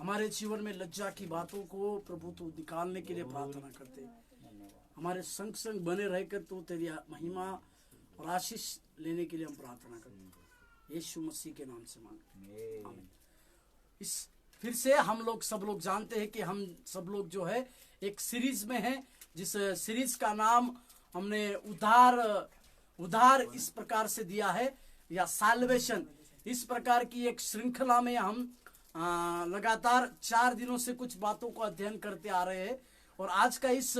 हमारे जीवन में लज्जा की बातों को प्रभु तू निकालने के लिए प्रार्थना करते हैं। हमारे संग संग बने रहकर तू तेरी महिमा और आशीष लेने के लिए हम प्रार्थना करते हैं, यीशु मसीह के नाम से मांगते हैं, आमीन। इस फिर से हम लोग सब लोग जानते हैं कि हम सब लोग जो है एक सीरीज में हैं, जिस सीरीज का नाम हमने उद्धार इस प्रकार से दिया है, या साल्वेशन। इस प्रकार की एक श्रृंखला में हम लगातार 4 दिनों से कुछ बातों को अध्ययन करते आ रहे हैं, और आज का इस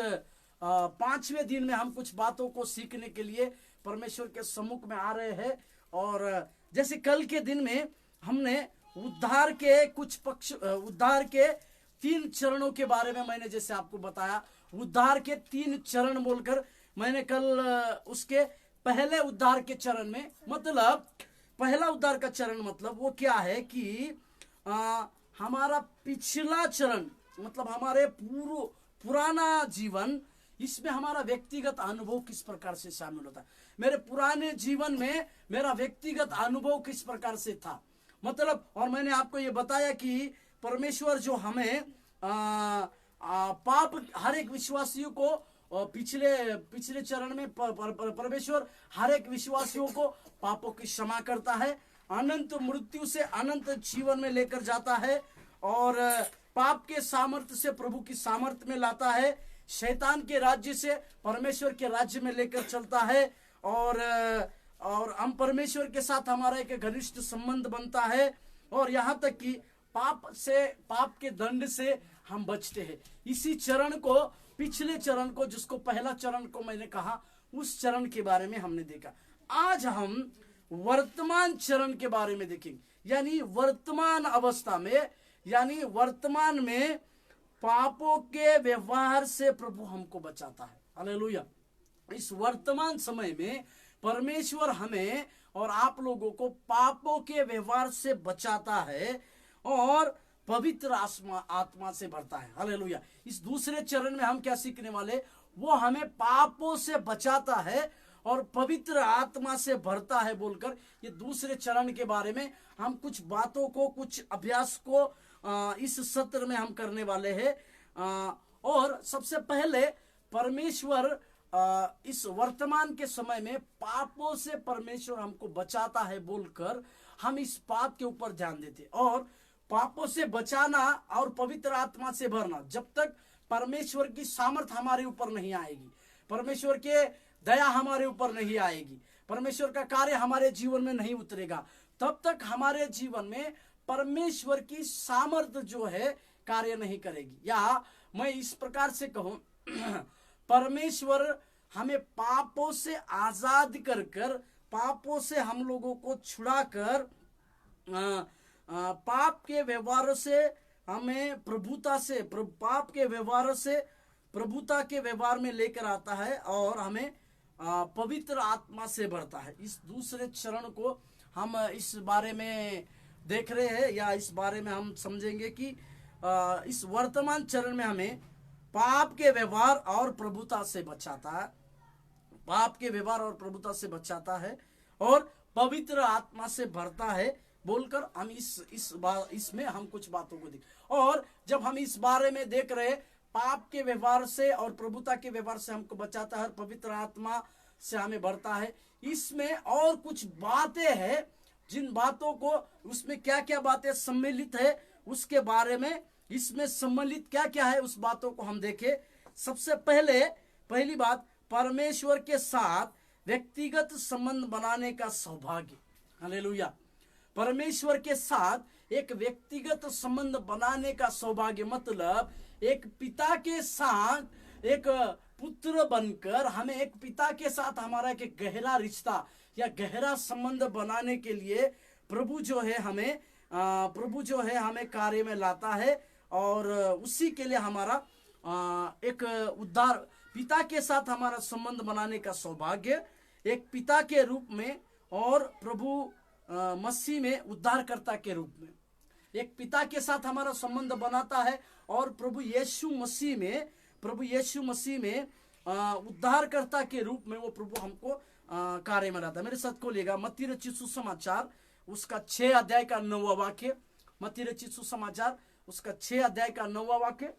5वें दिन में हम कुछ बातों को सीखने के लिए परमेश्वर के सम्मुख में आ रहे हैं। और जैसे कल के दिन में हमने उद्धार के 3 चरणों के बारे में मैंने जैसे आपको बताया, उद्धार के 3 चरण बोलकर मैंने कल उसके पहले उद्धार के चरण में, मतलब पहला उद्धार का चरण मतलब वो क्या है कि हमारा पिछला चरण, मतलब हमारे पुराना जीवन, इसमें हमारा व्यक्तिगत अनुभव किस प्रकार से शामिल होता है। मेरे पुराने जीवन में मेरा व्यक्तिगत अनुभव किस प्रकार से था, मतलब, और मैंने आपको ये बताया कि परमेश्वर जो हमें पाप, हर एक विश्वासियों को पिछले चरण में परमेश्वर हर एक विश्वासियों को पापों की क्षमा करता है, अनंत मृत्यु से अनंत जीवन में लेकर जाता है, और पाप के सामर्थ्य से प्रभु की सामर्थ्य में लाता है, शैतान के राज्य से परमेश्वर के राज्य में लेकर चलता है, और हम परमेश्वर के साथ हमारा एक घनिष्ठ संबंध बनता है, और यहाँ तक कि पाप के दंड से हम बचते हैं। इसी चरण को, पिछले चरण को, जिसको पहला चरण को मैंने कहा, उस चरण के बारे में हमने देखा। आज हम वर्तमान चरण के बारे में देखेंगे, यानी वर्तमान अवस्था में, यानी वर्तमान में पापों के व्यवहार से प्रभु हमको बचाता है। हालेलुया। इस वर्तमान समय में परमेश्वर हमें और आप लोगों को पापों के व्यवहार से बचाता है और पवित्र आत्मा से भरता है। हालेलुया। इस दूसरे चरण में हम क्या सीखने वाले, वो हमें पापों से बचाता है और पवित्र आत्मा से भरता है बोलकर, ये दूसरे चरण के बारे में हम कुछ बातों को, कुछ अभ्यास को इस सत्र में हम करने वाले हैं। और सबसे पहले परमेश्वर इस वर्तमान के समय में पापों से परमेश्वर हमको बचाता है बोलकर हम इस बात के ऊपर ध्यान देते। और पापों से बचाना और पवित्र आत्मा से भरना, जब तक परमेश्वर की सामर्थ्य हमारे ऊपर नहीं आएगी, परमेश्वर के दया हमारे ऊपर नहीं आएगी, परमेश्वर का कार्य हमारे जीवन में नहीं उतरेगा, तब तक हमारे जीवन में परमेश्वर की सामर्थ्य जो है कार्य नहीं करेगी। या मैं इस प्रकार से कहूं, परमेश्वर हमें पापों से आजाद कर पापों से हम लोगों को छुड़ाकर पाप के व्यवहार से हमें पाप के व्यवहार से प्रभुता के व्यवहार में लेकर आता है और हमें पवित्र आत्मा से भरता है। इस दूसरे चरण को हम इस बारे में देख रहे हैं, या इस बारे में हम समझेंगे कि इस वर्तमान चरण में हमें पाप के व्यवहार और प्रभुता से बचाता है, पाप के व्यवहार और प्रभुता से बचाता है और पवित्र आत्मा से भरता है बोलकर हम इसमें हम कुछ बातों को देख। और जब हम इस बारे में देख रहे, पाप के व्यवहार से और प्रभुता के व्यवहार से हमको बचाता है, पवित्र आत्मा से हमें भरता है, इसमें और कुछ बातें हैं, जिन बातों को, उसमें क्या क्या बातें सम्मिलित है उसके बारे में, इसमें सम्मिलित क्या क्या है उस बातों को हम देखें। सबसे पहली बात, परमेश्वर के साथ व्यक्तिगत संबंध बनाने का सौभाग्य। हालेलुया। परमेश्वर के साथ एक व्यक्तिगत संबंध बनाने का सौभाग्य, मतलब एक पिता के साथ एक पुत्र बनकर हमें एक पिता के साथ हमारा एक गहरा रिश्ता या गहरा संबंध बनाने के लिए प्रभु जो है हमें कार्य में लाता है, और उसी के लिए हमारा एक उद्धार, पिता के साथ हमारा संबंध बनाने का सौभाग्य, एक पिता के रूप में और प्रभु मसीह में उद्धारकर्ता के रूप में एक पिता के साथ हमारा संबंध बनाता है, और प्रभु यीशु मसीह में उद्धारकर्ता के रूप में वो प्रभु हमको कार्य में लाता है। मेरे साथ खोलिएगा मत्ती रचित सुसमाचार उसका 6 अध्याय का 9वां वाक्य, मत्ती रचित सुसमाचार उसका 6 अध्याय का 9वां वाक्य।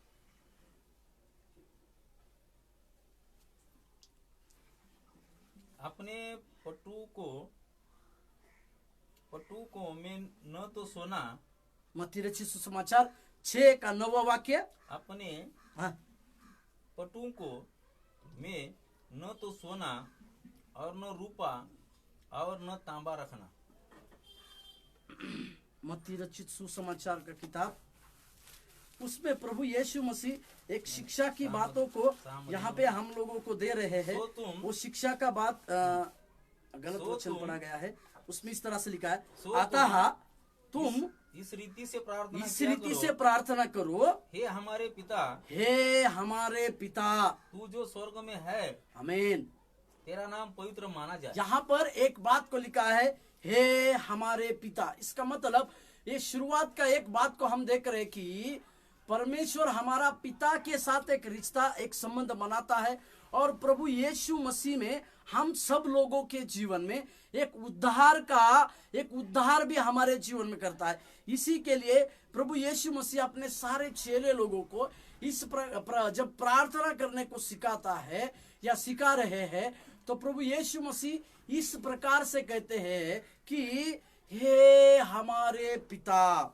अपने पटु को में न तो सोना, मत्ती रचित सुसमाचार 6 का 9वां वाक्य। अपने हाँ, पटु को में न तो सोना और न रूपा और न तांबा रखना। मत्ती रचित सुसमाचार का किताब, उसमें प्रभु यीशु मसीह एक शिक्षा की बातों को यहाँ पे हम लोगों को दे रहे हैं। सो तुम- वो शिक्षा का बात गलत सो वचन तुम- पढ़ा गया है, उसमें इस तरह से लिखा है, सो अतः तुम इस रीति से प्रार्थना इस किया रीति करो, से प्रार्थना करो, हे हमारे पिता, हे हमारे पिता। तू जो स्वर्ग में है, आमीन। तेरा नाम पवित्र माना जाए। यहाँ पर एक बात को लिखा है, हे हमारे पिता। इसका मतलब ये शुरुआत का एक बात को हम देख रहे हैं कि परमेश्वर हमारा पिता के साथ एक रिश्ता, एक संबंध बनाता है, और प्रभु यीशु मसीह में हम सब लोगों के जीवन में एक उद्धार भी हमारे जीवन में करता है। इसी के लिए प्रभु यीशु मसीह अपने सारे चेले लोगों को जब प्रार्थना करने को सिखाता है या सिखा रहे हैं, तो प्रभु यीशु मसीह इस प्रकार से कहते हैं कि हे हमारे पिता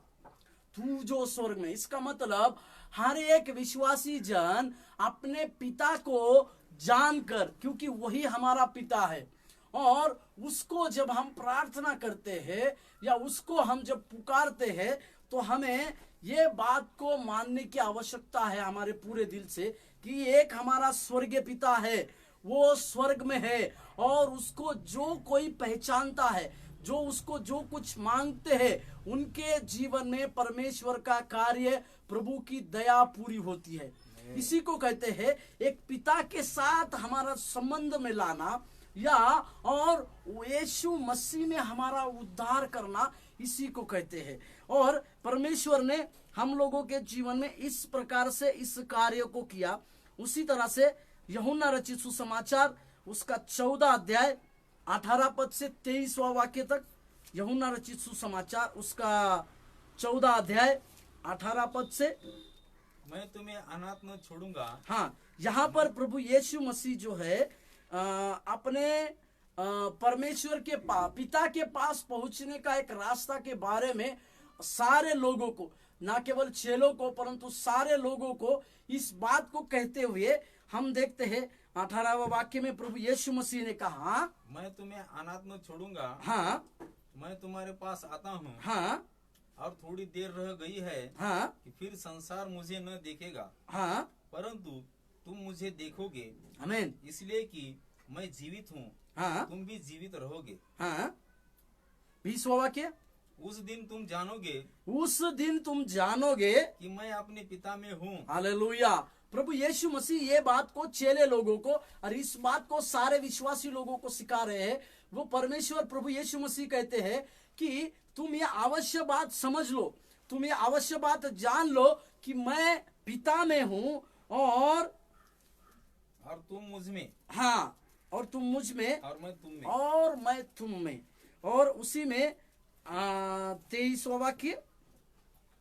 तू जो स्वर्ग में। इसका मतलब हर एक विश्वासी जन अपने पिता को जानकर, क्योंकि वही हमारा पिता है, और उसको जब हम प्रार्थना करते हैं या उसको हम जब पुकारते हैं, तो हमें ये बात को मानने की आवश्यकता है हमारे पूरे दिल से कि एक हमारा स्वर्गीय पिता है, वो स्वर्ग में है, और उसको जो कोई पहचानता है, जो उसको जो कुछ मांगते हैं, उनके जीवन में परमेश्वर का कार्य, प्रभु की दया पूरी होती है। इसी को कहते हैं एक पिता के साथ हमारा संबंध में लाना, या और यीशु मसीह में हमारा उद्धार करना, इसी को कहते हैं। और परमेश्वर ने हम लोगों के जीवन में इस प्रकार से इस कार्य को किया। उसी तरह से यूहन्ना रचित सुसमाचार उसका 14 अध्याय 18 पद से 23वां वाक्य तक। यूहन्ना रचित सुसमाचार उसका 14 अध्याय 18 पद से। मैं तुम्हें अनाथ न छोड़ूंगा। हाँ, यहाँ पर प्रभु यीशु मसीह जो है अपने परमेश्वर के पिता के पास पहुंचने का एक रास्ता के बारे में सारे लोगों को, ना केवल चेलों को परंतु सारे लोगों को इस बात को कहते हुए हम देखते हैं 18वां वाक्य में प्रभु यीशु मसीह ने कहा, मैं तुम्हें अनाथ न छोड़ूंगा। हाँ, मैं तुम्हारे पास आता हूँ। हाँ, और थोड़ी देर रह गई है हाँ, कि फिर संसार मुझे न देखेगा, हाँ, परंतु तुम मुझे देखोगे, आमीन, इसलिए कि मैं जीवित हूँ, हाँ, तुम भी जीवित रहोगे। हाँ। 20वां वाक्य, उस दिन तुम जानोगे कि मैं अपने पिता में हूँ। हालेलुया। प्रभु यीशु मसीह ये बात को चेले लोगों को और इस बात को सारे विश्वासी लोगों को सिखा रहे हैं। वो परमेश्वर प्रभु यीशु मसीह कहते हैं कि तुम ये अवश्य बात समझ लो, तुम ये अवश्य बात जान लो कि मैं पिता में हूँ और तुम मुझ में, हाँ, और तुम मुझ में और मैं तुम में। और मैं तुम में। और उसी में 23वां वाक्य,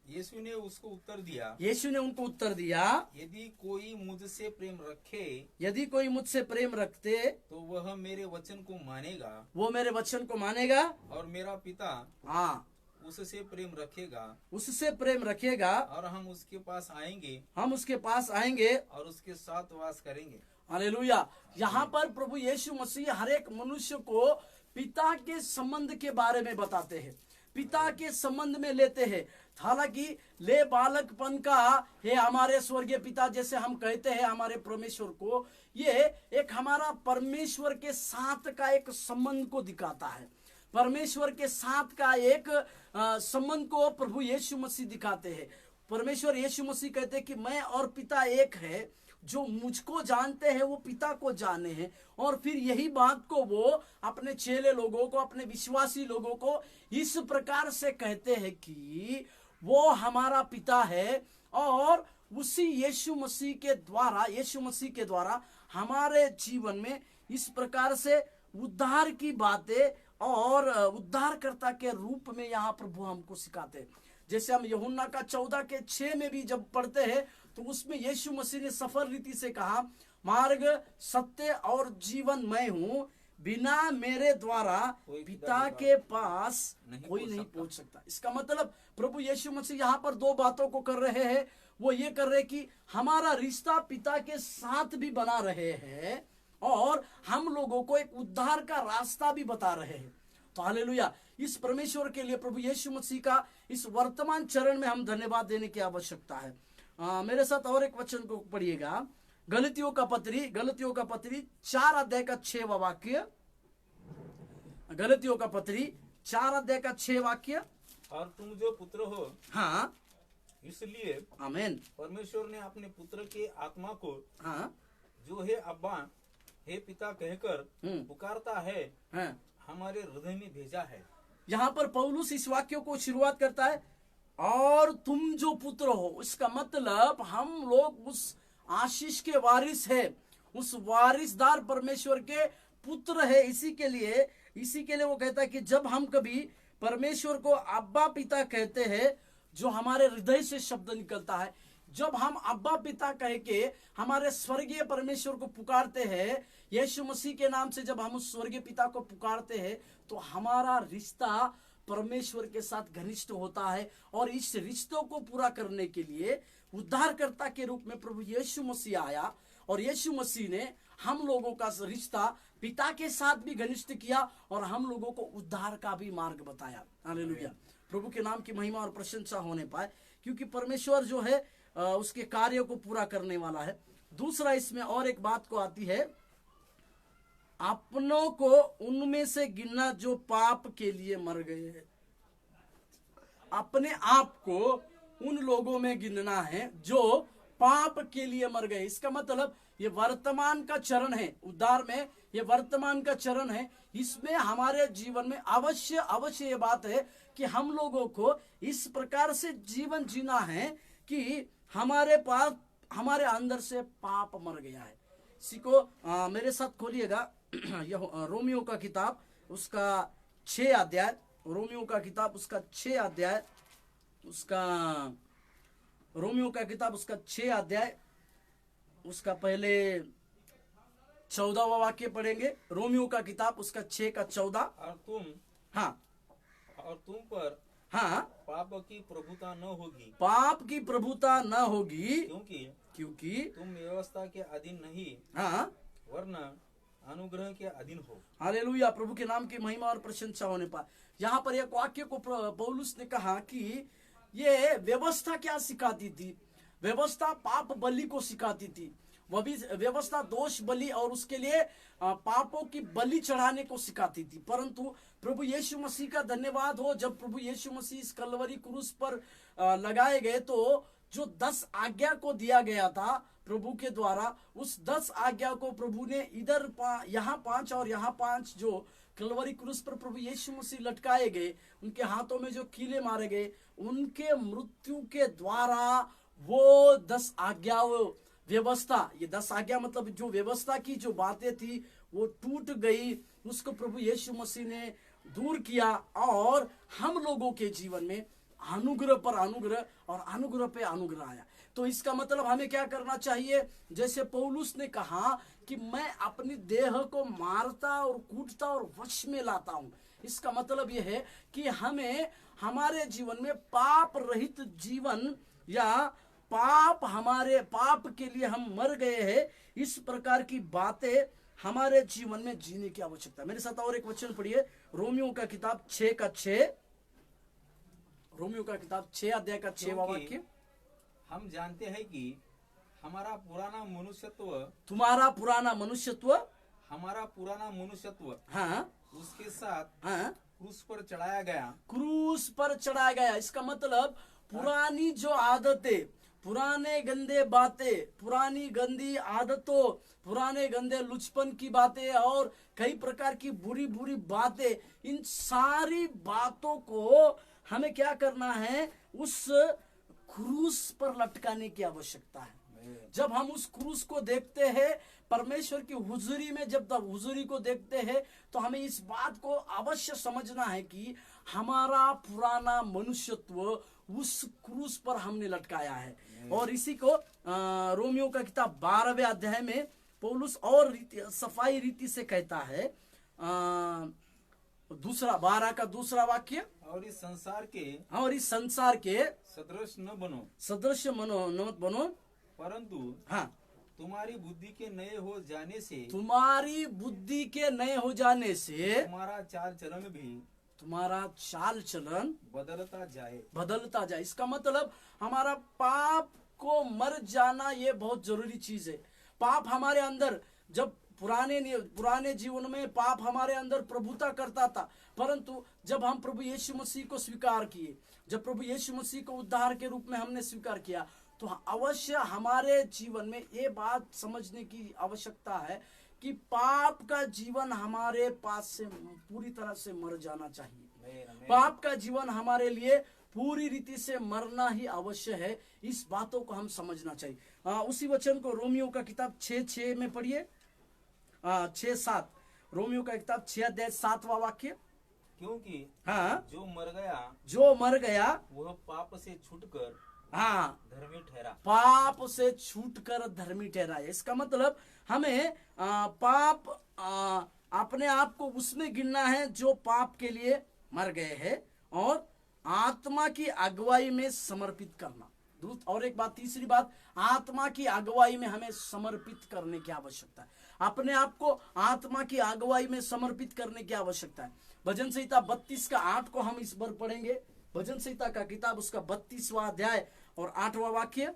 यीशु ने उसको उत्तर दिया, यीशु ने उनको उत्तर दिया, यदि कोई मुझसे प्रेम रखे, यदि कोई मुझसे प्रेम रखते तो वह मेरे वचन को मानेगा, वो मेरे वचन को मानेगा, और मेरा पिता हाँ, उससे प्रेम रखेगा, उससे प्रेम रखेगा, और हम उसके पास आएंगे, हम उसके पास आएंगे और उसके साथ वास करेंगे। हालेलुया। यहाँ पर प्रभु यीशु मसीह हर एक मनुष्य को पिता के संबंध के बारे में बताते हैं, पिता के संबंध में लेते हैं। हालांकि ले बालकपन का हे हमारे स्वर्गीय पिता जैसे हम कहते हैं हमारे परमेश्वर को, ये एक हमारा परमेश्वर के साथ का एक संबंध को दिखाता है। परमेश्वर के साथ का एक संबंध को प्रभु यीशु मसीह दिखाते हैं। परमेश्वर यीशु मसीह कहते हैं कि मैं और पिता एक है, जो मुझको जानते हैं वो पिता को जाने हैं। और फिर यही बात को वो अपने चेले लोगों को, अपने विश्वासी लोगों को इस प्रकार से कहते हैं कि वो हमारा पिता है, और उसी यीशु मसीह के द्वारा हमारे जीवन में इस प्रकार से उद्धार की बातें और उद्धारकर्ता के रूप में यहाँ प्रभु हमको सिखाते हैं। जैसे हम यूहन्ना का 14:6 में भी जब पढ़ते हैं तो उसमें यीशु मसीह ने सफल रीति से कहा, मार्ग, सत्य और जीवन मैं हूं, बिना मेरे द्वारा कोई पिता के पास कोई नहीं पहुंच सकता। इसका मतलब प्रभु यीशु मसीह यहाँ पर दो बातों को कर रहे हैं। वो ये कर रहे कि हमारा रिश्ता पिता के साथ भी बना रहे हैं और हम लोगों को एक उद्धार का रास्ता भी बता रहे हैं। तो हालेलुया, इस परमेश्वर के लिए प्रभु यीशु मसीह का इस वर्तमान चरण में हम धन्यवाद देने की आवश्यकता है। मेरे साथ और एक वचन को पढ़िएगा, गलतियों का पत्री 4:6 वाक्य। गलतियों का पत्री 4:6 वाक्य। और तुम जो पुत्र हो, हाँ, इसलिए आमीन, परमेश्वर ने अपने पुत्र के आत्मा को, हाँ, जो है अब्बा, हे पिता कहकर पुकारता है, हाँ। हमारे हृदय में भेजा है। यहाँ पर पौलुस इस वाक्य को शुरुआत करता है, और तुम जो पुत्र हो। इसका मतलब हम लोग उस आशीष के वारिस है, उस वारिसदार परमेश्वर के पुत्र है। इसी के लिए वो कहता है कि जब हम कभी परमेश्वर को अब्बा पिता कहते हैं, जो हमारे हृदय से शब्द निकलता है, जब हम अब्बा पिता कह के हमारे स्वर्गीय परमेश्वर को पुकारते हैं, यीशु मसीह के नाम से जब हम उस स्वर्गीय पिता को पुकारते हैं, तो हमारा रिश्ता परमेश्वर के साथ घनिष्ठ होता है। और इस रिश्तों को पूरा करने के लिए उद्धारकर्ता के रूप में प्रभु यीशु मसीह आया, और यीशु मसीह ने हम लोगों का रिश्ता पिता के साथ भी घनिष्ठ किया और हम लोगों को उद्धार का भी मार्ग बताया। हालेलुया, प्रभु के नाम की महिमा और प्रशंसा होने पाए, क्योंकि परमेश्वर जो है उसके कार्य को पूरा करने वाला है। दूसरा, इसमें और एक बात को आती है, अपनों को उनमें से गिनना जो पाप के लिए मर गए हैं। अपने आप को उन लोगों में गिनना है जो पाप के लिए मर गए। इसका मतलब ये वर्तमान का चरण है, उद्धार में ये वर्तमान का चरण है। इसमें हमारे जीवन में अवश्य ये बात है कि हम लोगों को इस प्रकार से जीवन जीना है कि हमारे पास, हमारे अंदर से पाप मर गया है। इसी को मेरे साथ खोलिएगा, रोमियो का किताब उसका 6 अध्याय, रोमियो का किताब उसका 6 अध्याय, रोमियो का किताब उसका 6 अध्याय, उसका पहले 14वां वाक्य पढ़ेंगे। रोमियो का किताब उसका 6 का 14। और तुम पर हाँ, पाप की प्रभुता न होगी, पाप की प्रभुता न होगी, क्योंकि तुम व्यवस्था के अधीन नहीं, हाँ, वरना अनुग्रह के अधीन हो। हालेलुया, प्रभु के नाम की महिमा और प्रशंसा होने पाए। यहाँ पर एक वाक्य को पौलुस ने कहा कि ये व्यवस्था क्या सिखाती थी? व्यवस्था पाप बलि को सिखाती थी। वह भी व्यवस्था दोष बलि और उसके लिए पापों की बलि चढ़ाने को सिखाती थी। परंतु प्रभु यीशु मसीह का धन्यवाद हो, जब प्रभु यीशु मसीह इस कलवरी क्रूस पर लगाए गए, तो जो 10 आज्ञा को दिया गया था प्रभु के द्वारा, उस 10 आज्ञा को प्रभु ने इधर यहाँ 5 और यहाँ 5 जो कलवरी क्रूस पर प्रभु यीशु मसीह लटकाए गए, उनके हाथों में जो कीले मारे गए, उनके मृत्यु के द्वारा वो 10 आज्ञा व्यवस्था, ये 10 आज्ञा मतलब जो व्यवस्था की जो बातें थी वो टूट गई। उसको प्रभु यीशु मसीह ने दूर किया और हम लोगों के जीवन में अनुग्रह पर अनुग्रह और अनुग्रह पे अनुग्रह आया। तो इसका मतलब हमें क्या करना चाहिए? जैसे पौलुस ने कहा कि मैं अपनी देह को मारता और कूटता और वश में लाता हूं। इसका मतलब यह है कि हमें हमारे जीवन में पाप रहित जीवन, या हमारे पाप के लिए हम मर गए हैं, इस प्रकार की बातें हमारे जीवन में जीने की आवश्यकता है। मेरे साथ और एक वचन पढ़िए, रोमियो का किताब 6 का 6, रोमियो का किताब 6 अध्याय का 6वां वाक्य। हम जानते हैं कि हमारा पुराना मनुष्यत्व, हमारा पुराना मनुष्यत्व, हाँ, उसके साथ, हाँ, क्रूस पर चढ़ाया गया। इसका मतलब पुरानी जो आदतें, पुराने गंदे बातें, पुरानी गंदी आदतों, पुराने गंदे लुचपन की बातें और कई प्रकार की बुरी बुरी बातें, इन सारी बातों को हमें क्या करना है? उस क्रूस पर लटकाने की आवश्यकता है। जब हम उस क्रूस को देखते हैं, परमेश्वर की हुजूरी में जब तब हुजूरी को देखते हैं, तो हमें इस बात को अवश्य समझना है कि हमारा पुराना मनुष्यत्व उस क्रूस पर हमने लटकाया है। और इसी को रोमियो का किताब 12वें अध्याय में पौलुस और सफाई रीति से कहता है, दूसरा 12 का दूसरा वाक्य, और इस संसार के सदृश न बनो, सदृश मनो न बनो, परंतु हाँ, तुम्हारी बुद्धि के नए हो जाने से, तुम्हारी बुद्धि के नए हो जाने से तुम्हारा चाल चलन बदलता जाए। इसका मतलब हमारा पाप को मर जाना ये बहुत जरूरी चीज है। पाप हमारे अंदर, जब पुराने जीवन में पाप हमारे अंदर प्रभुता करता था, परंतु जब हम प्रभु यीशु मसीह को स्वीकार किए, जब प्रभु यीशु मसीह को उद्धार के रूप में हमने स्वीकार किया, तो अवश्य हमारे जीवन में ये बात समझने की आवश्यकता है कि पाप का जीवन हमारे पास से पूरी तरह से मर जाना चाहिए। पाप का जीवन हमारे लिए पूरी रीति से मरना ही आवश्यक है। इस बातों को हम समझना चाहिए। उसी वचन को रोमियो का किताब 6:6 में पढ़िए, 6:7, रोमियो का किताब 6 अध्याय 7वां वाक्य। क्योंकि हाँ, जो मर गया वह पाप से छूटकर धर्मी ठहरा। पाप से छूटकर धर्मी ठहरा। इसका मतलब हमें पाप अपने आप को उसमें गिनना है जो पाप के लिए मर गए हैं, और आत्मा की अगुवाई में समर्पित करना। और एक बात, तीसरी बात, आत्मा की अगुवाई में हमें समर्पित करने की आवश्यकता है। अपने आप को आत्मा की अगुवाई में समर्पित करने की आवश्यकता है। भजन संहिता 32 का 8 को हम इस बार पढ़ेंगे। भजन संहिता का किताब उसका 32वां अध्याय और 8वां वाक्य।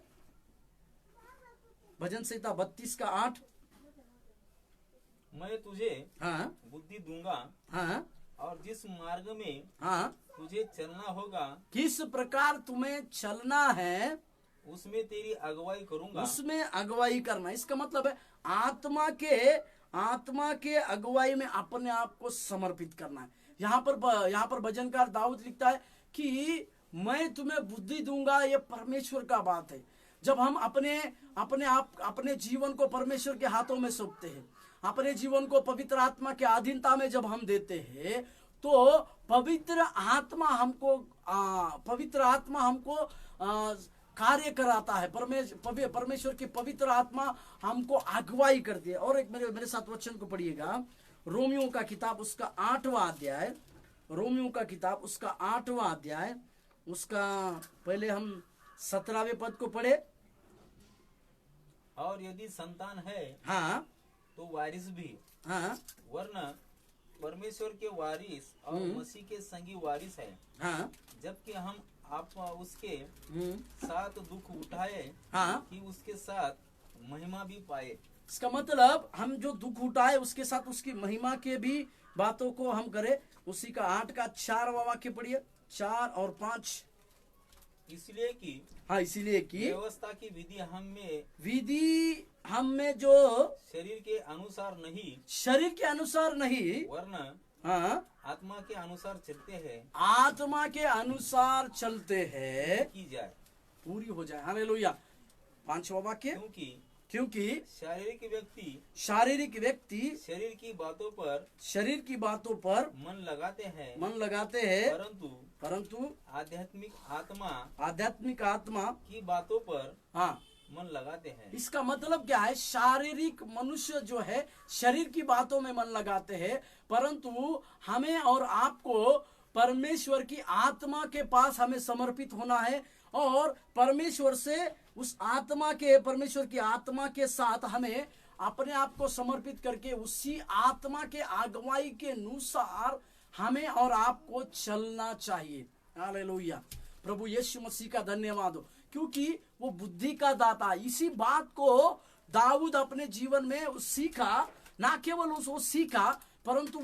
भजन संहिता 32 का 8। मैं तुझे बुद्धि दूंगा, और जिस मार्ग में तुझे चलना होगा, किस प्रकार तुम्हें चलना है, उसमें तेरी अगुवाई करूंगा। उसमें अगुवाई करना, इसका मतलब है आत्मा के अगुवाई में अपने आप को समर्पित करना है। यहाँ पर भजनकार दाऊद लिखता है कि मैं तुम्हें बुद्धि दूंगा। ये परमेश्वर का बात है। जब हम अपने जीवन को परमेश्वर के हाथों में सौंपते हैं, अपने जीवन को पवित्र आत्मा के अधीनता में जब हम देते हैं, तो पवित्र आत्मा हमको कार्य कराता है। परमेश्वर की पवित्र आत्मा हमको अगुवाई करती है। और एक मेरे साथ वचन को पढ़िएगा, रोमियो का किताब उसका 8वां अध्याय, रोमियो का किताब उसका 8वां अध्याय, उसका पहले हम 17वें पद को पढ़े। और यदि संतान है तो वारिस भी, वरना परमेश्वर के वारिस और मसीह के संगी वारिस है। जबकि हम आप उसके साथ दुख उठाए कि उसके साथ महिमा भी पाए। इसका मतलब हम जो दुख उठाए उसके साथ उसकी महिमा के भी बातों को हम करें। उसी का 8 का 4वां वाक्य पढ़िए, 4 और 5। इसलिए कि व्यवस्था की विधि हम में जो शरीर के अनुसार नहीं, वरना आत्मा के अनुसार चलते हैं की जाए, पूरी हो जाए। हालेलुया। 5वां वाक्य, क्योंकि शारीरिक व्यक्ति शरीर की बातों पर मन लगाते हैं, परंतु आध्यात्मिक आत्मा की बातों पर मन लगाते हैं। इसका मतलब क्या है? शारीरिक मनुष्य जो है शरीर की बातों में मन लगाते हैं, परंतु हमें और आपको परमेश्वर की आत्मा के पास हमें समर्पित होना है, और परमेश्वर की आत्मा के साथ हमें अपने आप को समर्पित करके उसी आत्मा के अगुवाई के अनुसार हमें और आपको चलना चाहिए। हालेलुया। प्रभु यीशु मसीह का धन्यवाद हो, क्योंकि वो बुद्धि का दाता। इसी बात को दाऊद अपने जीवन में सीखा। ना केवल उसको सीखा, परंतु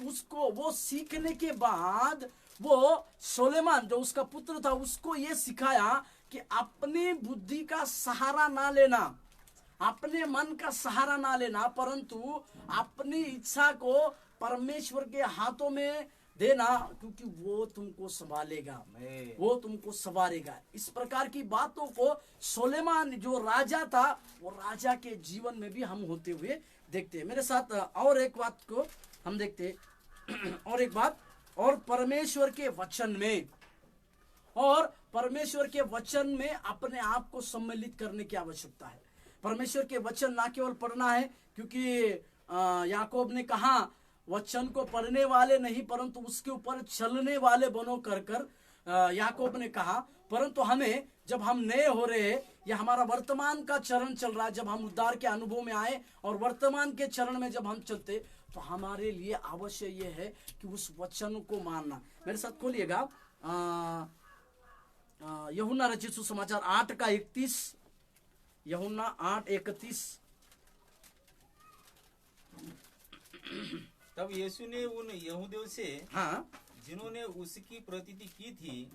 वो सीखने के बाद वो सोलेमान जो उसका पुत्र था उसको ये सिखाया कि अपनी बुद्धि का सहारा ना लेना, अपने मन का सहारा ना लेना, परंतु अपनी इच्छा को परमेश्वर के हाथों में देना, क्योंकि वो तुमको संभालेगा। इस प्रकार की बातों को सोलेमान जो राजा था, वो राजा के जीवन में भी हम होते हुए देखते हैं। मेरे साथ और एक बात को हम देखते हैं। और एक बात, और परमेश्वर के वचन में और परमेश्वर के वचन में अपने आप को सम्मिलित करने की आवश्यकता है। परमेश्वर के वचन ना केवल पढ़ना है, क्योंकि याकूब ने कहा वचन को पढ़ने वाले नहीं परंतु उसके ऊपर चलने वाले बनो कर याकूब ने कहा। परंतु हमें, जब हम नए हो रहे हैं या हमारा वर्तमान का चरण चल रहा है, जब हम उद्धार के अनुभव में आए और वर्तमान के चरण में जब हम चलते, तो हमारे लिए अवश्य ये है कि उस वचन को मानना। मेरे साथ खोलिएगा यूहन्ना रचित सुसमाचार 8:31। यूहन्ना 8:31। तब यीशु ने उन यहूदियों से, हाँ, जिन्होंने उसकी प्रतीति की थी,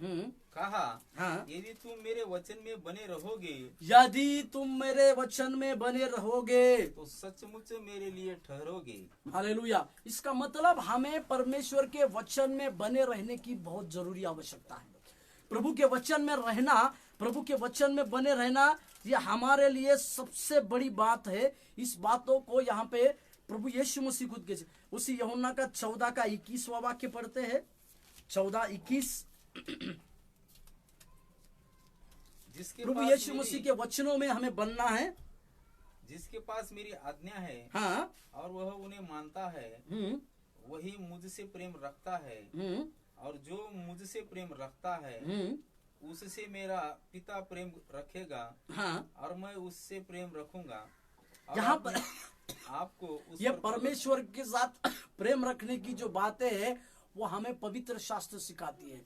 कहा, हाँ, यदि तुम मेरे वचन में बने रहोगे, यदि तुम मेरे वचन में बने रहोगे तो सचमुच मेरे लिए ठहरोगे। हालेलुया। इसका मतलब हमें परमेश्वर के वचन में बने रहने की बहुत जरूरी आवश्यकता है। प्रभु के वचन में रहना, प्रभु के वचन में बने रहना, ये हमारे लिए सबसे बड़ी बात है। इस बातों को यहाँ पे प्रभु यीशु मसीह खुद के, उसी यूहन्ना का 14:21 वाक्य पढ़ते हैं। 14:21। प्रभु यीशु मसीह के वचनों में हमें बनना है। जिसके पास मेरी आज्ञा है, हाँ, और वह उन्हें मानता है, वही मुझसे प्रेम रखता है, और जो मुझसे प्रेम रखता है उससे मेरा पिता प्रेम रखेगा, हाँ, और मैं उससे प्रेम रखूंगा। यहाँ पर आपको ये परमेश्वर के साथ प्रेम रखने की जो बातें हैं वो हमें पवित्र शास्त्र सिखाती है,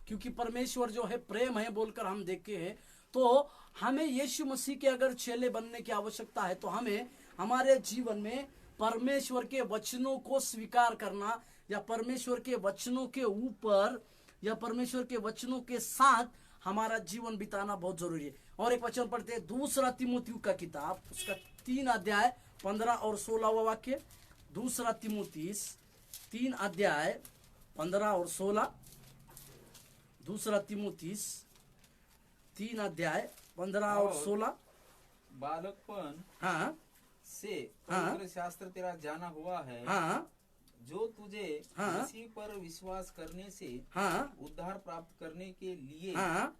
क्योंकि परमेश्वर जो है प्रेम है बोलकर हम देखे हैं। तो हमें यीशु मसीह के अगर चेले बनने की आवश्यकता है, तो हमें हमारे जीवन में परमेश्वर के वचनों को स्वीकार करना, या परमेश्वर के वचनों के ऊपर या परमेश्वर के वचनों के साथ हमारा जीवन बिताना बहुत जरूरी है। और एक वचन पढ़ते हैं, 2 तीमुथियुस का किताब, उसका 3:15 और 16 वाक्य। 2 तीमुथियुस 3:15 और 16। 2 तीमुथियुस 3:15 और 16। बालकपन हाँ से पवित्र शास्त्र तेरा जाना हुआ है, हाँ, जो तुझे मसीह पर विश्वास करने से उद्धार प्राप्त करने के लिए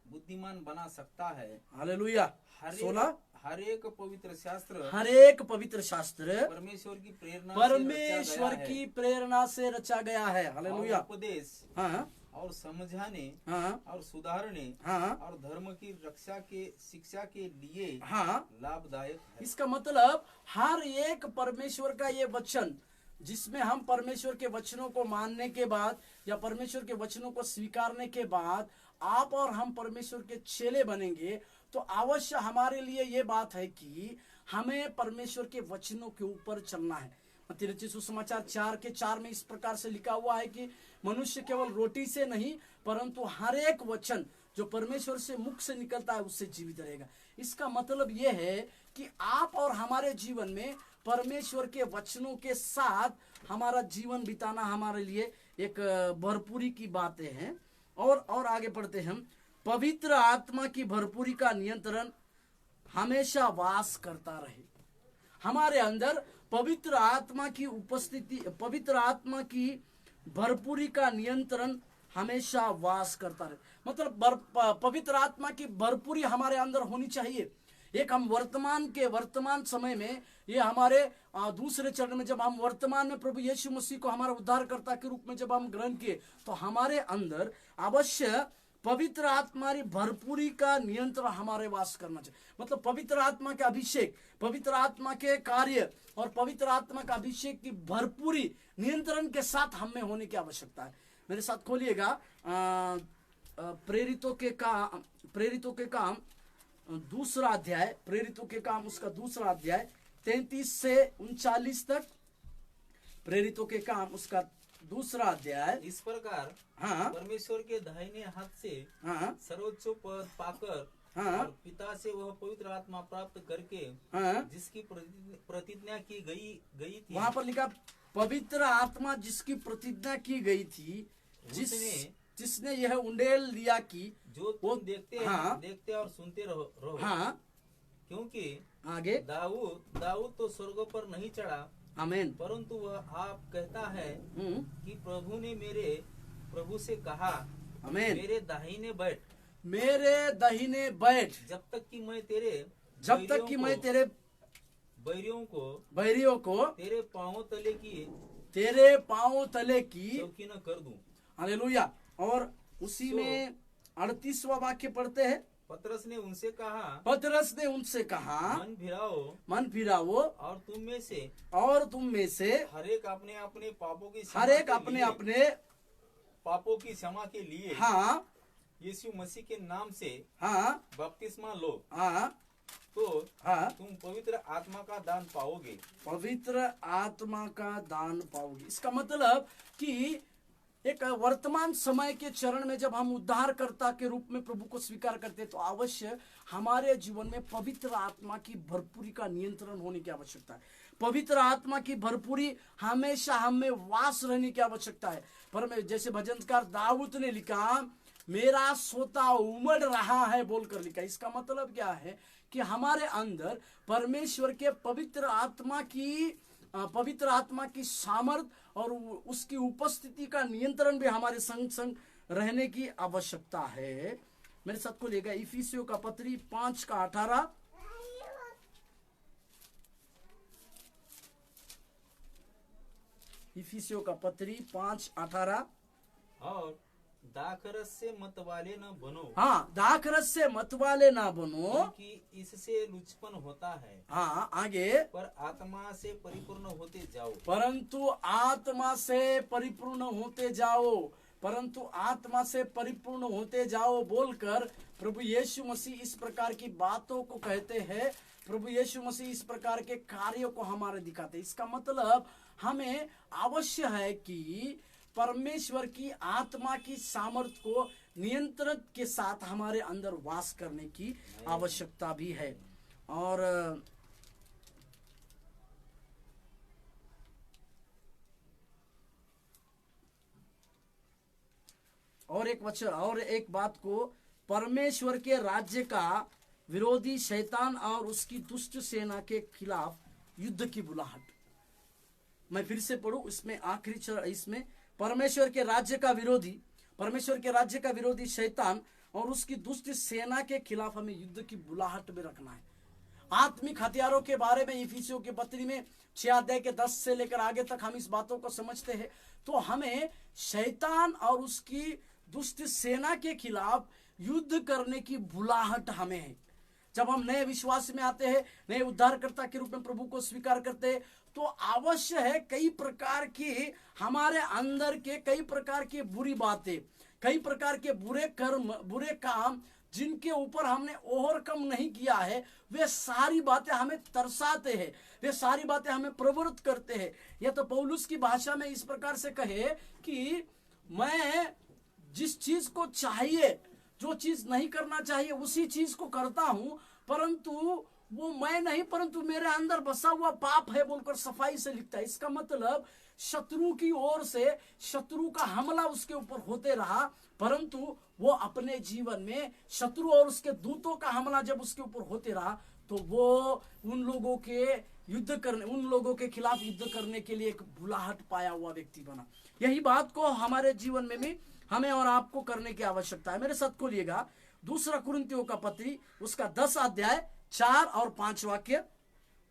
बुद्धिमान बना सकता है। हालेलुया। 16। हर एक पवित्र शास्त्र, हर एक पवित्र शास्त्र परमेश्वर की प्रेरणा से रचा गया है। हालेलुया। उपदेश, और समझाने, और सुधारने, और धर्म की रक्षा के शिक्षा के लिए लाभदायक है। इसका मतलब हर एक परमेश्वर का ये वचन, जिसमें हम परमेश्वर के वचनों को मानने के बाद या परमेश्वर के वचनों को स्वीकारने के बाद आप और हम परमेश्वर के चेले बनेंगे, तो अवश्य हमारे लिए ये बात है कि हमें परमेश्वर के वचनों के ऊपर चलना है। मत्ती रचित सुसमाचार 4:4 में इस प्रकार से लिखा हुआ है कि मनुष्य केवल रोटी से नहीं परंतु हर एक वचन जो परमेश्वर से मुख से निकलता है उससे जीवित रहेगा। इसका मतलब यह है कि आप और हमारे जीवन में परमेश्वर के वचनों के साथ हमारा जीवन बिताना हमारे लिए एक भरपूरी की बातें हैं। और आगे पढ़ते हैं हम, पवित्र आत्मा की भरपूरी का नियंत्रण हमेशा वास करता रहे। हमारे अंदर पवित्र आत्मा की उपस्थिति, पवित्र आत्मा की भरपूरी का नियंत्रण हमेशा वास करता रहे। मतलब पवित्र आत्मा की भरपूरी हमारे अंदर होनी चाहिए। एक हम वर्तमान समय में, ये हमारे दूसरे चरण में जब हम वर्तमान में प्रभु यीशु मसीह को हमारा उद्धारकर्ता के रूप में जब हम ग्रहण किए, तो हमारे अंदर अवश्य पवित्र आत्मा की भरपूरी का नियंत्रण हमारे वास करना चाहिए। मतलब पवित्र आत्मा के अभिषेक, पवित्र आत्मा के कार्य और पवित्र आत्मा का अभिषेक की भरपूरी नियंत्रण के साथ हमें होने की आवश्यकता है। मेरे साथ खोलिएगा प्रेरितों के काम दूसरा अध्याय, प्रेरितों के काम उसका दूसरा अध्याय 33 से 39 तक। प्रेरितों के काम उसका दूसरा अध्याय। इस प्रकार परमेश्वर के दाहिने हाथ से सर्वोच्च पद पाकर और पिता से वह पवित्र आत्मा प्राप्त करके जिसकी प्रतिज्ञा की गई थी। वहाँ पर लिखा पवित्र आत्मा जिसकी प्रतिज्ञा की गई थी, जिसने यह उंडेल लिया कि जो तुम देखते और सुनते रहो। क्योंकि आगे दाऊद तो स्वर्ग पर नहीं चढ़ा, आमीन, परंतु वह आप कहता है कि प्रभु ने मेरे प्रभु से कहा, आमीन, मेरे दाहिने बैठ। मेरे दाहिने बैठ, जब तक कि मैं तेरे बैरियों को तेरे पांवों तले की चौकी न कर दूं। हालेलुया। और उसी में 38वां वाक्य पढ़ते हैं। पतरस ने उनसे कहा, मन फिराओ और तुम में से हर एक अपने अपने पापों की क्षमा के लिए यीशु मसीह के नाम से बपतिस्मा लो, तो तुम पवित्र आत्मा का दान पाओगे। इसका मतलब कि एक वर्तमान समय के चरण में जब हम उद्धारकर्ता के रूप में प्रभु को स्वीकार करते हैं तो अवश्य हमारे जीवन में पवित्र आत्मा की भरपूरी का नियंत्रण होने की आवश्यकता है। पवित्र आत्मा की भरपूरी हमेशा हम में वास रहने की आवश्यकता है। पर जैसे भजनकार दाऊद ने लिखा, मेरा सोता उमड़ रहा है बोलकर लिखा। इसका मतलब क्या है कि हमारे अंदर परमेश्वर के पवित्र आत्मा की सामर्थ और उसकी उपस्थिति का नियंत्रण भी हमारे संग संग रहने की आवश्यकता है। मेरे साथ को लेगा इफिसियों का पत्री 5:18। इफिसियों का पत्री 5:18। और दाखरस से मतवाले न बनो। दाखरस से मतवाले ना बनो, क्योंकि इससे लुचपन होता है। आगे, पर आत्मा से परिपूर्ण होते जाओ। परंतु आत्मा से परिपूर्ण होते जाओ बोलकर प्रभु यीशु मसीह इस प्रकार की बातों को कहते हैं। प्रभु यीशु मसीह इस प्रकार के कार्यों को हमारे दिखाते हैं। इसका मतलब हमें अवश्य है कि परमेश्वर की आत्मा की सामर्थ को नियंत्रण के साथ हमारे अंदर वास करने की आवश्यकता भी है। और एक बात को, परमेश्वर के राज्य का विरोधी शैतान और उसकी दुष्ट सेना के खिलाफ युद्ध की बुलाहट। मैं फिर से पढ़ूं, इसमें आखिरी इसमें परमेश्वर के राज्य का विरोधी शैतान और उसकी दुष्ट सेना के खिलाफ हमें युद्ध की बुलाहट में रखना है। आत्मिक हथियारों के बारे में इफिसियों के पत्री में 6 अध्याय के 10 से लेकर आगे तक हम इस बातों को समझते हैं। तो हमें शैतान और उसकी दुष्ट सेना के खिलाफ युद्ध करने की बुलाहट हमें है। जब हम नए विश्वास में आते हैं, नए उद्धारकर्ता के रूप में प्रभु को स्वीकार करते हैं, तो अवश्य है कई प्रकार की हमारे अंदर के कई प्रकार की बुरी बातें, कई प्रकार के बुरे कर्म, बुरे काम जिनके ऊपर हमने ओवरकम नहीं किया है, वे सारी बातें हमें तरसाते हैं, वे सारी बातें हमें प्रवृत्त करते हैं। यह तो पौलुस की भाषा में इस प्रकार से कहे कि मैं जिस चीज को चाहिए, जो चीज नहीं करना चाहिए उसी चीज को करता हूं, परंतु वो मैं नहीं परंतु मेरे अंदर बसा हुआ पाप है बोलकर सफाई से लिखता है। इसका मतलब शत्रु की ओर से शत्रु का हमला उसके ऊपर होते रहा, परंतु वो अपने जीवन में शत्रु और उसके दूतों का हमला जब उसके ऊपर होते रहा तो वो उन लोगों के खिलाफ युद्ध करने के लिए एक बुलाहट पाया हुआ व्यक्ति बना। यही बात को हमारे जीवन में भी हमें और आपको करने की आवश्यकता है। मेरे साथ खोलिएगा 2 कुरिन्थियों का पत्री, उसका 10 अध्याय 4 और 5 वाक्य।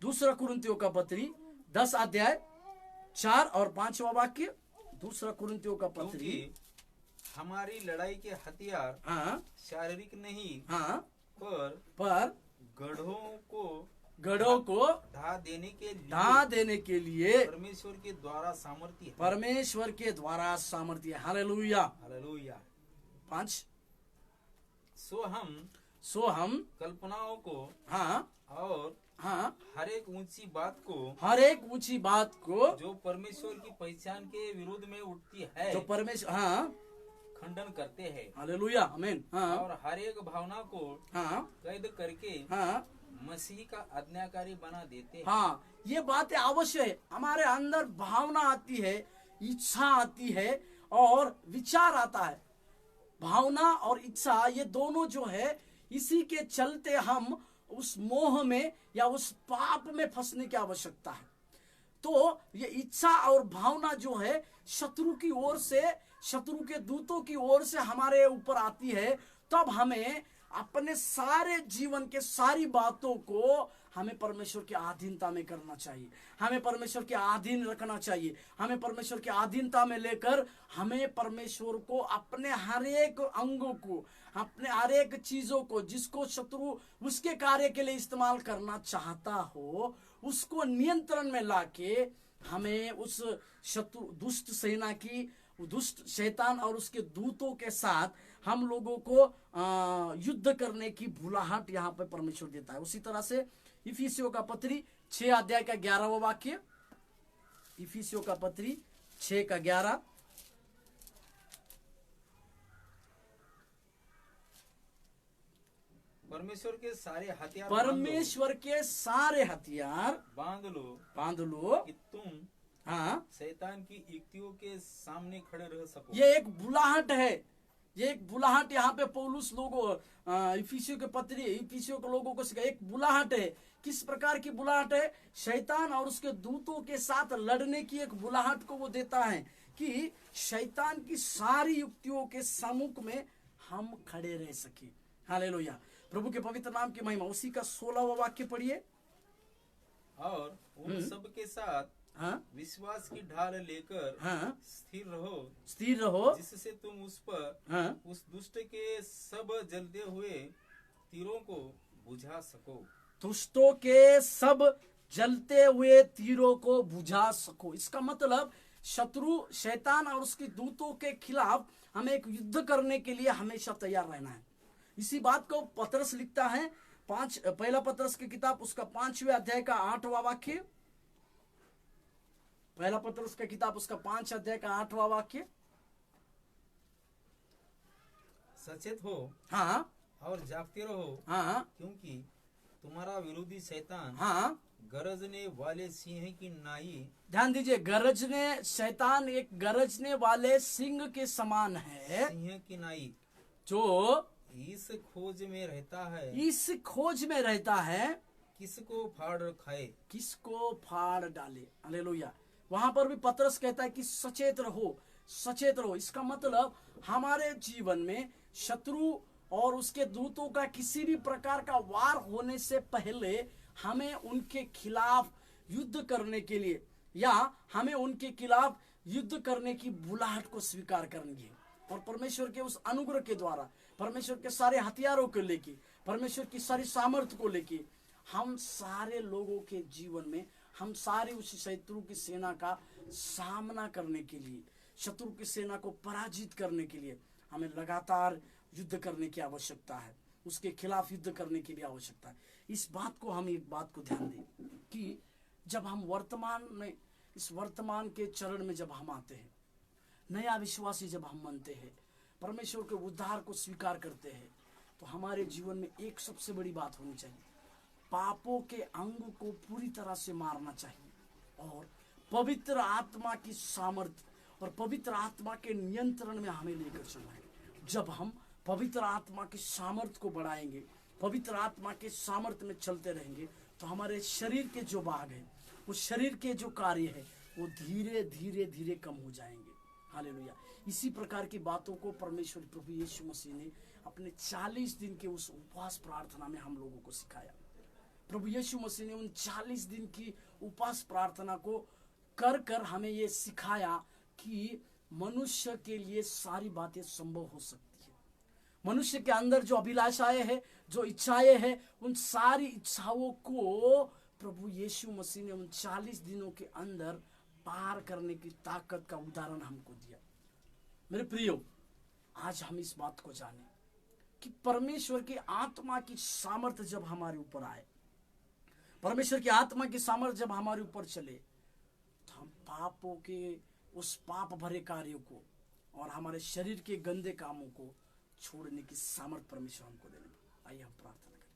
2 कुरिन्थियों का पत्री 10 अध्याय 4 और 5 वाक्य। 2 कुरिन्थियों का पत्री, हमारी लड़ाई के हथियार शारीरिक नहीं, पर गढ़ों को ढा देने के लिए परमेश्वर के द्वारा सामर्थ्य है। Hallelujah, hallelujah. 5, सो हम कल्पनाओं को और हर एक ऊंची बात को जो परमेश्वर की पहचान के विरोध में उठती है, जो परमेश्वर खंडन करते हैं। हालेलुया, आमीन। और हर एक भावना को कैद करके मसीह का आज्ञाकारी बना देते हैं। ये बातें अवश्य है। हमारे अंदर भावना आती है, इच्छा आती है और विचार आता है। भावना और इच्छा ये दोनों जो है, इसी के चलते हम उस मोह में या उस पाप में फंसने की आवश्यकता है। तो ये इच्छा और भावना जो है शत्रु की ओर से, शत्रु के दूतों की ओर से हमारे ऊपर आती है, तब हमें अपने सारे जीवन के सारी बातों को हमें परमेश्वर की अधीनता में करना चाहिए, हमें परमेश्वर के अधीन रखना चाहिए। हमें परमेश्वर की अधीनता में लेकर हमें परमेश्वर को अपने हर एक अंगों को, अपने हर एक चीजों को, जिसको शत्रु उसके कार्य के लिए इस्तेमाल करना चाहता हो, उसको नियंत्रण में लाके हमें उस शत्रु दुष्ट सेना की, दुष्ट शैतान और उसके दूतों के साथ हम लोगों को युद्ध करने की बुलाहट यहाँ पे परमेश्वर देता है। उसी तरह से इफिसियों का पत्री 6 अध्याय का 11वां वाक्य, इफिसियों का पत्री 6 का 11, परमेश्वर के सारे हथियार, परमेश्वर के सारे हथियार बांध लो कि तुम हाँ शैतान की युक्तियों के सामने खड़े रह सको। ये एक बुलाहट है, ये एक बुलाहट यहाँ पे पौलुस लोगों इफिसियों के पत्री, इफिसियों के लोगों को सिखा, एक बुलाहट है। किस प्रकार की बुलाहट है? शैतान और उसके दूतों के साथ लड़ने की एक बुलाहट को वो देता है कि शैतान की सारी युक्तियों के सम्मुख में हम खड़े रह सके। हालेलुया, प्रभु के पवित्र नाम की महिमा। उसी का 16वां वाक्य पढ़िए। और उन सब के साथ विश्वास की ढाल लेकर स्थिर रहो, जिससे तुम उस पर उस दुष्ट के सब जलते हुए तीरों को बुझा सको। दुष्टों के सब जलते हुए तीरों को बुझा सको। इसका मतलब शत्रु शैतान और उसके दूतों के खिलाफ हमें एक युद्ध करने के लिए हमेशा तैयार रहना है। इसी बात को पतरस लिखता है पहला पतरस की किताब उसका 5वें अध्याय का 8वां वाक्य, पहला पतरस की किताब उसका 5 अध्याय का 8वां वाक्य। सचेत हो और जागते रहो, क्योंकि तुम्हारा विरोधी शैतान गरजने वाले सिंह की नाई, ध्यान दीजिए, गरजने शैतान एक गरजने वाले सिंह के समान है, सिंह की नाई, जो इस खोज में रहता है, इस खोज में रहता है किसको फाड़ खाए, किसको फाड़ डाले। हालेलुया। वहां पर भी पतरस कहता है कि सचेत रहो, सचेत रहो। इसका मतलब हमारे जीवन में शत्रु और उसके दूतों का किसी भी प्रकार का वार होने से पहले हमें उनके खिलाफ युद्ध करने के लिए, या हमें उनके खिलाफ युद्ध करने की बुलाहट को स्वीकार करनी है। और परमेश्वर के उस अनुग्रह के द्वारा, परमेश्वर के सारे हथियारों को लेके, परमेश्वर की सारी सामर्थ्य को लेके, हम सारे लोगों के जीवन में हम सारे उस शत्रु की सेना का सामना करने के लिए, शत्रु की सेना को पराजित करने के लिए हमें लगातार युद्ध करने की आवश्यकता है, उसके खिलाफ युद्ध करने की भी आवश्यकता है। इस बात को हम एक बात को ध्यान दें कि जब हम वर्तमान में, इस वर्तमान के चरण में जब हम आते हैं, नया विश्वासी जब हम बनते हैं, परमेश्वर के उद्धार को स्वीकार करते हैं, तो हमारे जीवन में एक सबसे बड़ी बात होनी चाहिए, पापों के अंग को पूरी तरह से मारना चाहिए और पवित्र आत्मा की सामर्थ्य और पवित्र आत्मा के नियंत्रण में हमें लेकर चलना है। जब हम पवित्र आत्मा की सामर्थ्य को बढ़ाएंगे, पवित्र आत्मा के सामर्थ्य में चलते रहेंगे, तो हमारे शरीर के जो भाग है, उस शरीर के जो कार्य है, वो धीरे धीरे धीरे कम हो जाएंगे। हालेलुया। इसी प्रकार की बातों को परमेश्वर प्रभु यीशु मसीह ने अपने 40 दिन के उस उपवास प्रार्थना में हम लोगों को सिखाया। प्रभु यीशु मसीह ने उन 40 दिन की उपवास प्रार्थना को कर कर हमें ये सिखाया कि मनुष्य के लिए सारी बातें संभव हो सकती है। मनुष्य के अंदर जो अभिलाषाएं हैं, जो इच्छाएं हैं, उन सारी इच्छाओं को प्रभु यीशु मसीह ने उन 40 दिनों के अंदर पार करने की ताकत का उदाहरण हमको दिया। मेरे प्रियो, आज हम इस बात को जाने कि परमेश्वर की आत्मा की सामर्थ्य जब हमारे ऊपर आए, परमेश्वर की आत्मा की सामर्थ्य जब हमारे ऊपर चले, तो हम पापों के उस पाप भरे कार्यों को और हमारे शरीर के गंदे कामों को छोड़ने की सामर्थ्य परमेश्वर हमको देने। आइए हम प्रार्थना करें।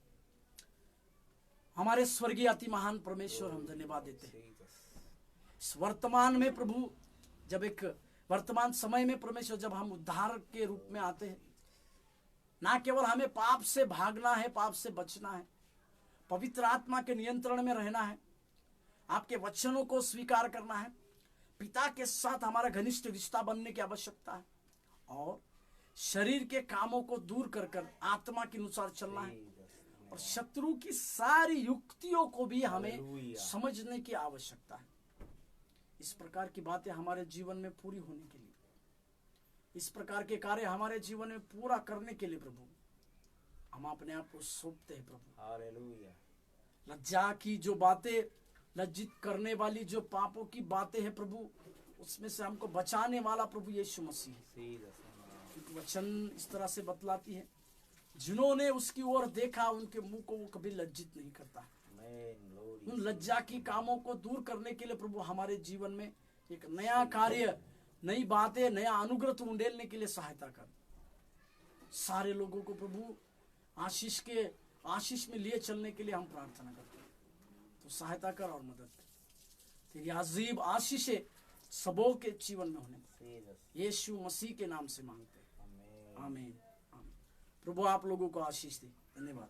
हमारे स्वर्गीय अति महान परमेश्वर, हम धन्यवाद देते हैं इस वर्तमान में प्रभु, जब एक वर्तमान समय में परमेश्वर जब हम उद्धार के रूप में आते हैं, ना केवल हमें पाप से भागना है, पाप से बचना है, पवित्र आत्मा के नियंत्रण में रहना है, आपके वचनों को स्वीकार करना है, पिता के साथ हमारा घनिष्ठ रिश्ता बनने की आवश्यकता है, और शरीर के कामों को दूर कर कर आत्मा के अनुसार चलना है, और शत्रु की सारी युक्तियों को भी हमें समझने की आवश्यकता है। इस प्रकार की बातें हमारे जीवन में पूरी होने के लिए, इस प्रकार के कार्य हमारे जीवन में पूरा करने के लिए प्रभु हम अपने आप को सौंपते हैं प्रभु। हालेलुया। लज्जा की जो बातें, लज्जित करने वाली जो पापों की बातें हैं प्रभु, उसमें से हमको बचाने वाला प्रभु यीशु मसीह है। वचन इस तरह से बतलाती है, जिन्होंने उसकी ओर देखा उनके मुंह को वो कभी लज्जित नहीं करता। उन लज्जा की कामों को दूर करने के लिए प्रभु हमारे जीवन में एक नया कार्य, नई बातें, नया अनुग्रह तू उंडेलने के लिए सहायता कर। सारे लोगों को प्रभु आशीष में लिए चलने के लिए हम प्रार्थना करते हैं। तो सहायता कर और मदद कर। तेरी अजीब आशीषें सबों के जीवन में होने यीशु मसीह के नाम से मांगते हैं। आमीन। प्रभु आप लोगों को आशीष दे। धन्यवाद।